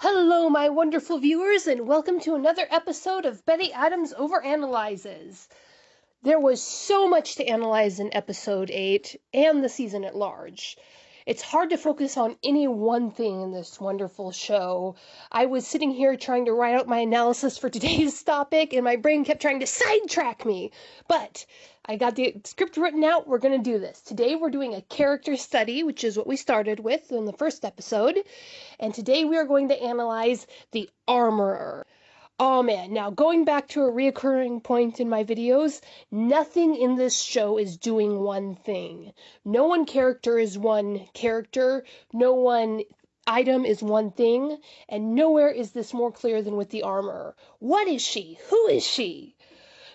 Hello, my wonderful viewers, and welcome to another episode of Betty Adams Overanalyzes. There was so much to analyze in episode 8 and the season at large. It's hard to focus on any one thing in this wonderful show. I was sitting here trying to write out my analysis for today's topic, and my brain kept trying to sidetrack me. But I got the script written out. We're going to do this. Today we're doing a character study, which is what we started with in the first episode. And today we are going to analyze the Armorer. Oh man, now going back to a reoccurring point in my videos, nothing in this show is doing one thing. No one character is one character, no one item is one thing, and nowhere is this more clear than with the Armorer. What is she? Who is she?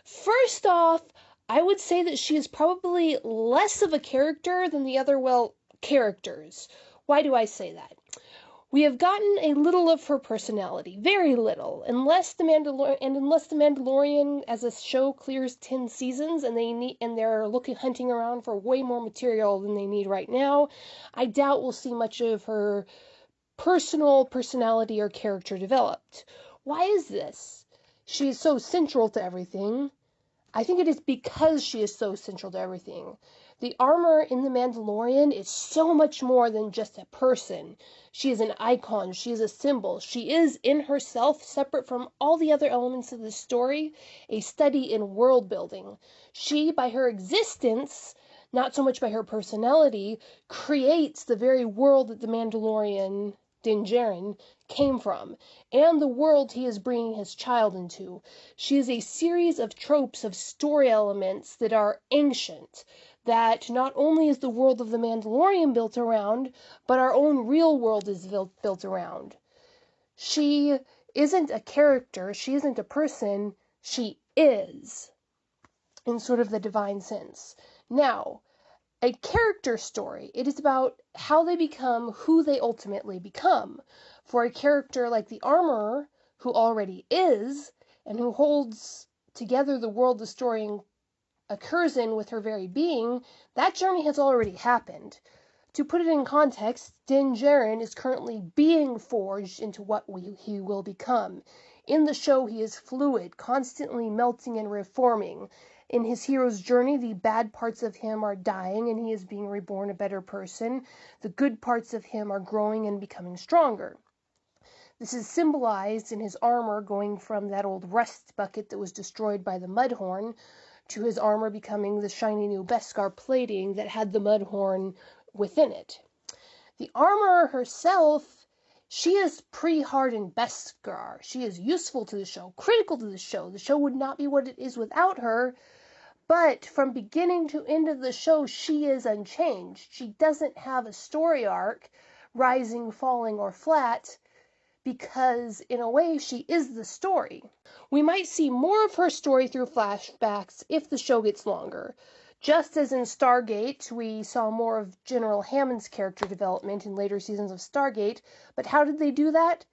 First off, I would say that she is probably less of a character than the other, characters. Why do I say that? We have gotten a little of her personality, very little, unless the Mandalorian as a show clears 10 seasons and they're hunting around for way more material than they need right now. I doubt we'll see much of her personality or character developed. Why is this? She is so central to everything. I think it is because she is so central to everything. The armor in The Mandalorian is so much more than just a person. She is an icon. She is a symbol. She is, in herself, separate from all the other elements of the story, a study in world building. She, by her existence, not so much by her personality, creates the very world that the Mandalorian, Din Djarin, came from, and the world he is bringing his child into. She is a series of tropes of story elements that are ancient, that not only is the world of the Mandalorian built around, but our own real world is built around. She isn't a character, she isn't a person, she is, in sort of the divine sense. Now, a character story, it is about how they become who they ultimately become. For a character like the Armorer, who already is, and who holds together the world the story occurs in with her very being, that journey has already happened. To put it in context, Din Djarin is currently being forged into what he will become. In the show, he is fluid, constantly melting and reforming. In his hero's journey, the bad parts of him are dying and he is being reborn a better person. The good parts of him are growing and becoming stronger. This is symbolized in his armor going from that old rust bucket that was destroyed by the Mudhorn to his armor becoming the shiny new Beskar plating that had the Mudhorn within it. The armorer herself, she is pre-hardened Beskar. She is useful to the show, critical to the show. The show would not be what it is without her, but from beginning to end of the show, she is unchanged. She doesn't have a story arc, rising, falling, or flat, because in a way she is the story. We might see more of her story through flashbacks if the show gets longer. Just as in Stargate, we saw more of General Hammond's character development in later seasons of Stargate, but how did they do that?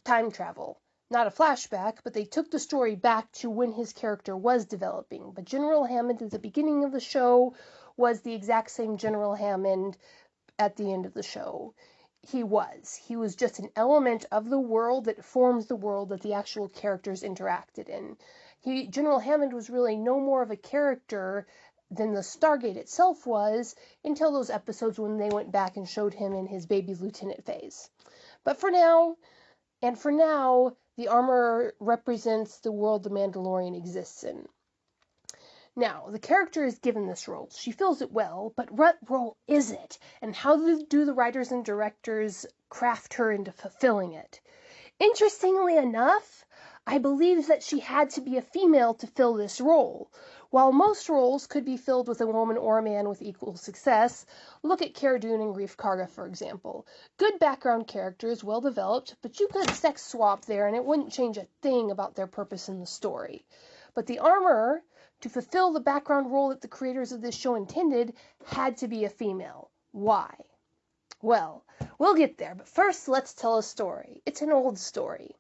Time travel. Not a flashback, but they took the story back to when his character was developing. But General Hammond at the beginning of the show was the exact same General Hammond at the end of the show. He was just an element of the world that forms the world that the actual characters interacted in. General Hammond was really no more of a character than the Stargate itself was until those episodes when they went back and showed him in his baby lieutenant phase. But for now, the armor represents the world the Mandalorian exists in. Now, the character is given this role. She fills it well, but what role is it? And how do the writers and directors craft her into fulfilling it? Interestingly enough, I believe that she had to be a female to fill this role. While most roles could be filled with a woman or a man with equal success, look at Cara Dune and Greef Karga, for example. Good background characters, well developed, but you could sex swap there and it wouldn't change a thing about their purpose in the story. But the Armorer, to fulfill the background role that the creators of this show intended, had to be a female. Why? Well, we'll get there, but first let's tell a story. It's an old story.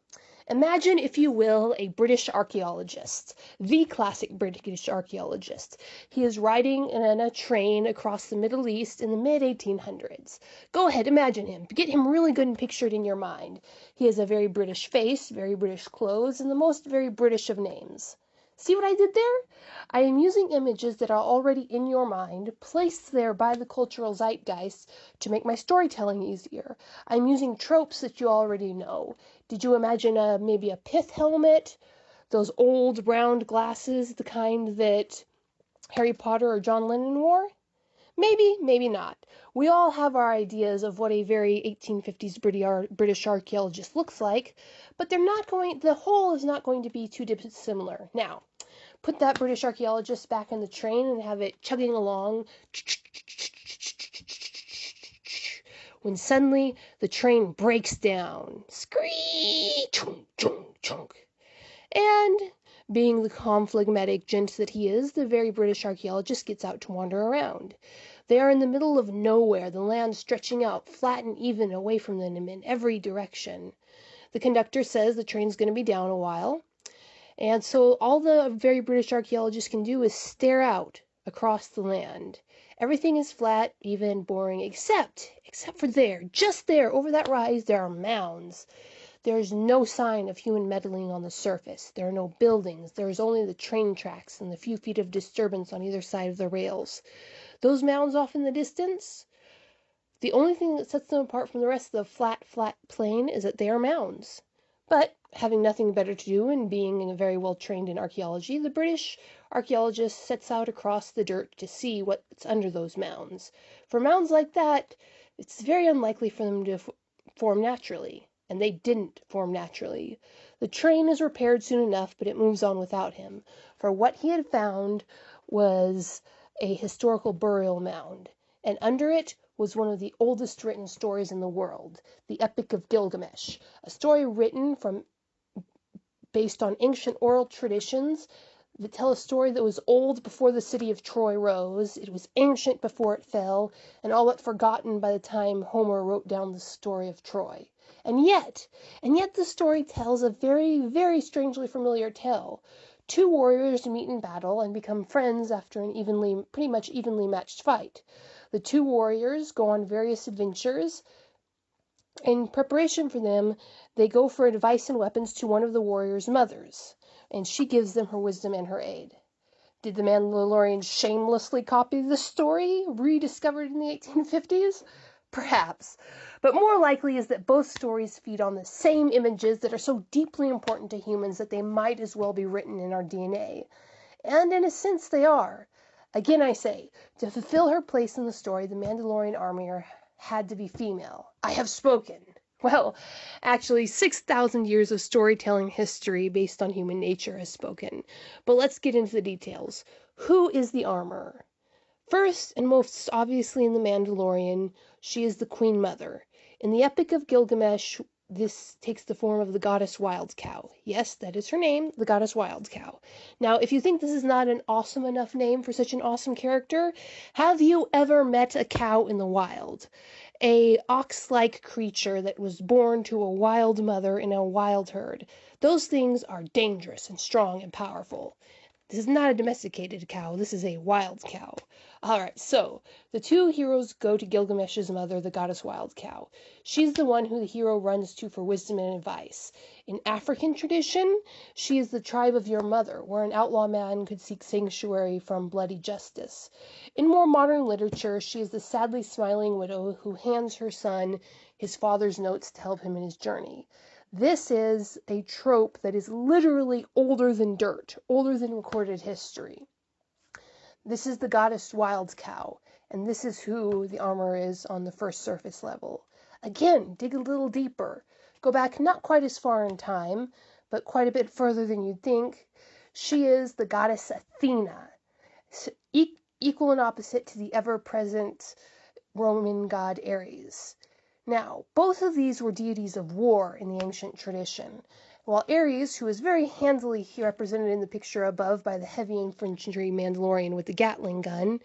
Imagine, if you will, a British archaeologist, the classic British archaeologist. He is riding in a train across the Middle East in the mid-1800s. Go ahead, imagine him. Get him really good and pictured in your mind. He has a very British face, very British clothes, and the most very British of names. See what I did there? I am using images that are already in your mind, placed there by the cultural zeitgeist to make my storytelling easier. I'm using tropes that you already know. Did you imagine maybe a pith helmet? Those old round glasses, the kind that Harry Potter or John Lennon wore? Maybe, maybe not. We all have our ideas of what a very 1850s British archaeologist looks like, but the whole is not going to be too dissimilar. Now, put that British archaeologist back in the train and have it chugging along, when suddenly the train breaks down. Screech! Chunk, chunk, chunk. And, being the calm, phlegmatic gent that he is, the very British archaeologist gets out to wander around. They are in the middle of nowhere, the land stretching out, flat and even, away from them in every direction. The conductor says the train's going to be down a while, and so all the very British archaeologist can do is stare out across the land. Everything is flat, even, boring, except for there, just there, over that rise, there are mounds. There is no sign of human meddling on the surface. There are no buildings. There is only the train tracks and the few feet of disturbance on either side of the rails. Those mounds off in the distance, the only thing that sets them apart from the rest of the flat plain is that they are mounds. But, having nothing better to do and being very well trained in archaeology, the British archaeologist sets out across the dirt to see what's under those mounds. For mounds like that, it's very unlikely for them to form naturally. And they didn't form naturally. The train is repaired soon enough, but it moves on without him, for what he had found was a historical burial mound, and under it was one of the oldest written stories in the world, the Epic of Gilgamesh, a story written based on ancient oral traditions that tell a story that was old before the city of Troy rose, it was ancient before it fell, and all but forgotten by the time Homer wrote down the story of Troy. And yet the story tells a very, very strangely familiar tale. Two warriors meet in battle and become friends after an pretty much evenly matched fight. The two warriors go on various adventures. In preparation for them, they go for advice and weapons to one of the warriors' mothers, and she gives them her wisdom and her aid. Did the Mandalorian shamelessly copy this story, rediscovered in the 1850s? Perhaps. But more likely is that both stories feed on the same images that are so deeply important to humans that they might as well be written in our DNA. And in a sense they are. Again I say, to fulfill her place in the story, the Mandalorian armor had to be female. I have spoken. Well, actually, 6,000 years of storytelling history based on human nature has spoken. But let's get into the details. Who is the armor? First, and most obviously in The Mandalorian, she is the Queen Mother. In the Epic of Gilgamesh, this takes the form of the goddess Wild Cow. Yes, that is her name, the goddess Wild Cow. Now, if you think this is not an awesome enough name for such an awesome character, have you ever met a cow in the wild? A ox-like creature that was born to a wild mother in a wild herd. Those things are dangerous and strong and powerful. This is not a domesticated cow, this is a wild cow. Alright, so, the two heroes go to Gilgamesh's mother, the goddess Wild Cow. She's the one who the hero runs to for wisdom and advice. In African tradition, she is the tribe of your mother, where an outlaw man could seek sanctuary from bloody justice. In more modern literature, she is the sadly smiling widow who hands her son his father's notes to help him in his journey. This is a trope that is literally older than dirt, older than recorded history. This is the goddess Wild Cow, and this is who the armor is on the first surface level. Again, dig a little deeper. Go back not quite as far in time, but quite a bit further than you'd think. She is the goddess Athena, equal and opposite to the ever-present Roman god Ares. Now, both of these were deities of war in the ancient tradition, while Ares, who is very handily represented in the picture above by the heavy infantry Mandalorian with the Gatling gun,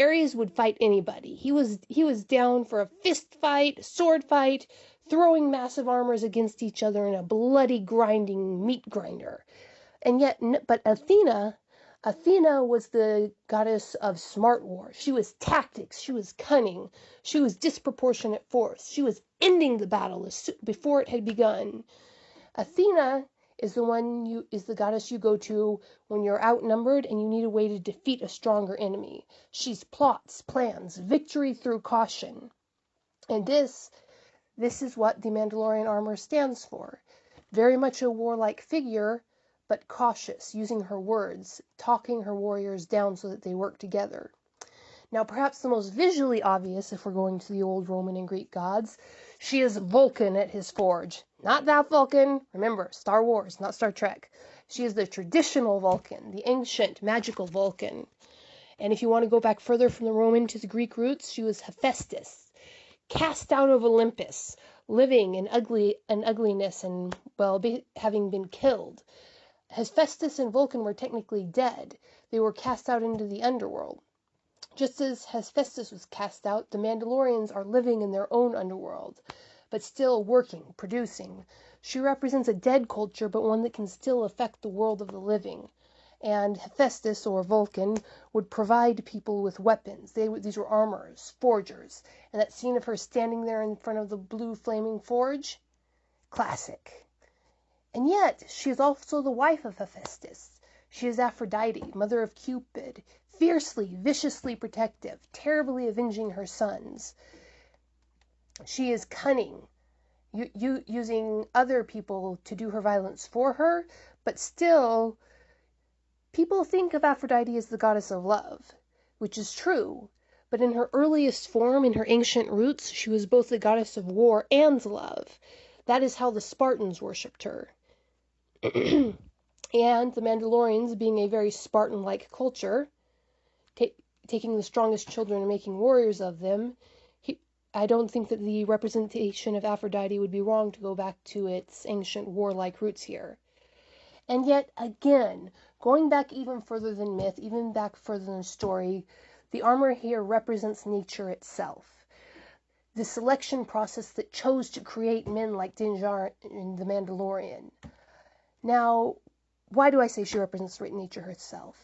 Ares would fight anybody. He was down for a fist fight, sword fight, throwing massive armors against each other in a bloody grinding meat grinder. And yet, but Athena was the goddess of smart war. She was tactics, she was cunning, she was disproportionate force. She was ending the battle before it had begun. Athena is the goddess you go to when you're outnumbered and you need a way to defeat a stronger enemy. She's plots, plans, victory through caution. And this is what the Mandalorian armor stands for. Very much a warlike figure, but cautious, using her words, talking her warriors down so that they work together. Now, perhaps the most visually obvious, if we're going to the old Roman and Greek gods, she is Vulcan at his forge. Not that Vulcan. Remember, Star Wars, not Star Trek. She is the traditional Vulcan, the ancient, magical Vulcan. And if you want to go back further from the Roman to the Greek roots, she was Hephaestus, cast out of Olympus, living in ugliness and, having been killed. Hephaestus and Vulcan were technically dead. They were cast out into the underworld. Just as Hephaestus was cast out, the Mandalorians are living in their own underworld, but still working, producing. She represents a dead culture, but one that can still affect the world of the living. And Hephaestus, or Vulcan, would provide people with weapons. These were armorers, forgers. And that scene of her standing there in front of the blue flaming forge? Classic. And yet, she is also the wife of Hephaestus. She is Aphrodite, mother of Cupid, fiercely, viciously protective, terribly avenging her sons. She is cunning, using other people to do her violence for her, but still, people think of Aphrodite as the goddess of love, which is true, but in her earliest form, in her ancient roots, she was both the goddess of war and love. That is how the Spartans worshipped her. And the Mandalorians, being a very Spartan-like culture, taking the strongest children and making warriors of them, I don't think that the representation of Aphrodite would be wrong to go back to its ancient warlike roots here. And yet, again, going back even further than myth, even back further than story, the armor here represents nature itself. The selection process that chose to create men like Din Djarin in The Mandalorian. Now, why do I say she represents nature herself?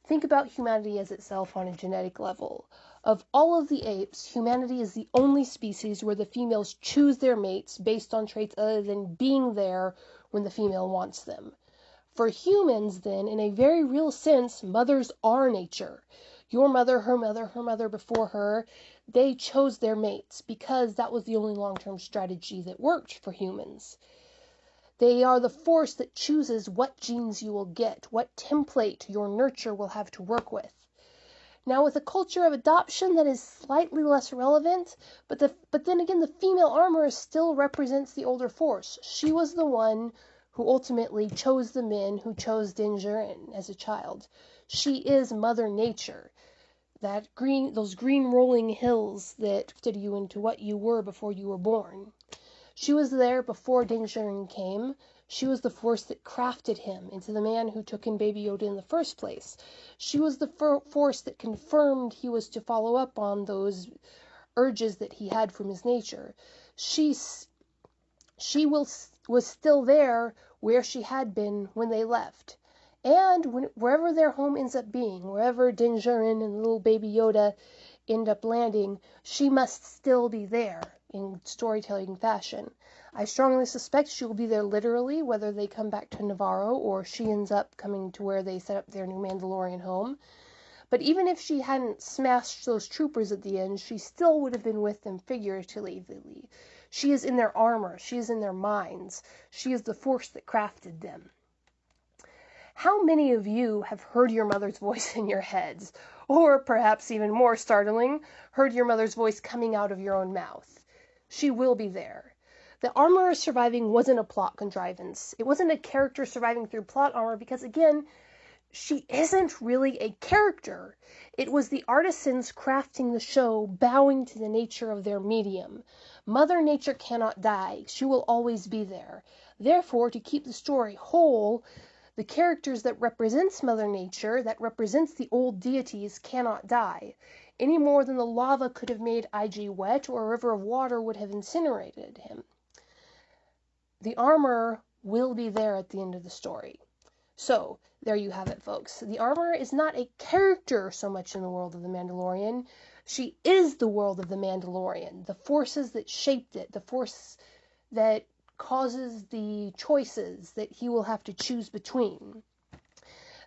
Think about humanity as itself on a genetic level. Of all of the apes, humanity is the only species where the females choose their mates based on traits other than being there when the female wants them. For humans, then, in a very real sense, mothers are nature. Your mother, her mother before her, they chose their mates because that was the only long-term strategy that worked for humans. They are the force that chooses what genes you will get, what template your nurture will have to work with. Now, with a culture of adoption, that is slightly less relevant, but then again, the female armor still represents the older force. She was the one who ultimately chose the men who chose Din Djarin as a child. She is Mother Nature. Those green rolling hills that fitted you into what you were before you were born. She was there before Din Djarin came. She was the force that crafted him into the man who took in Baby Yoda in the first place. She was the force that confirmed he was to follow up on those urges that he had from his nature. She was still there where she had been when they left. And wherever their home ends up being, wherever Din Djarin and little Baby Yoda end up landing, she must still be there in storytelling fashion. I strongly suspect she will be there literally, whether they come back to Navarro or she ends up coming to where they set up their new Mandalorian home. But even if she hadn't smashed those troopers at the end, she still would have been with them figuratively. She is in their armor. She is in their minds. She is the force that crafted them. How many of you have heard your mother's voice in your heads? Or, perhaps even more startling, heard your mother's voice coming out of your own mouth? She will be there. The armor surviving wasn't a plot contrivance. It wasn't a character surviving through plot armor because, again, she isn't really a character. It was the artisans crafting the show, bowing to the nature of their medium. Mother Nature cannot die. She will always be there. Therefore, to keep the story whole, the characters that represents Mother Nature, that represents the old deities, cannot die, any more than the lava could have made IG wet or a river of water would have incinerated him. the armor will be there at the end of the story. So, there you have it, folks. The armor is not a character so much in the world of The Mandalorian. She is the world of The Mandalorian. The forces that shaped it, the force that causes the choices that he will have to choose between.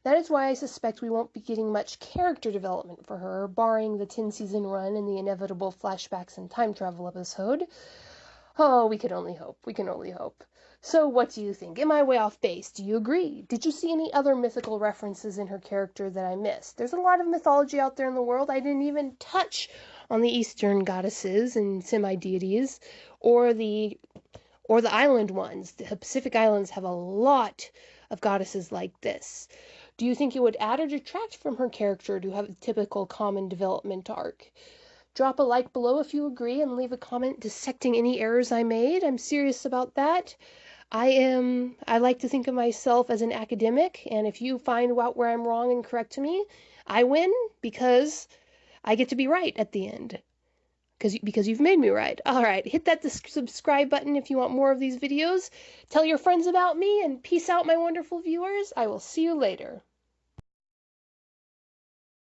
That is why I suspect we won't be getting much character development for her, barring the 10-season run and the inevitable flashbacks and time travel episode. Oh, we can only hope. We can only hope. So what do you think? Am I way off base? Do you agree? Did you see any other mythical references in her character that I missed? There's a lot of mythology out there in the world. I didn't even touch on the Eastern goddesses and semi-deities, or the island ones. The Pacific Islands have a lot of goddesses like this. Do you think it would add or detract from her character to have a typical common development arc? Drop a like below if you agree and leave a comment dissecting any errors I made. I'm serious about that. I like to think of myself as an academic, and if you find out where I'm wrong and correct me, I win because I get to be right at the end. Because you've made me right. All right, hit that subscribe button if you want more of these videos. Tell your friends about me, and peace out, my wonderful viewers. I will see you later.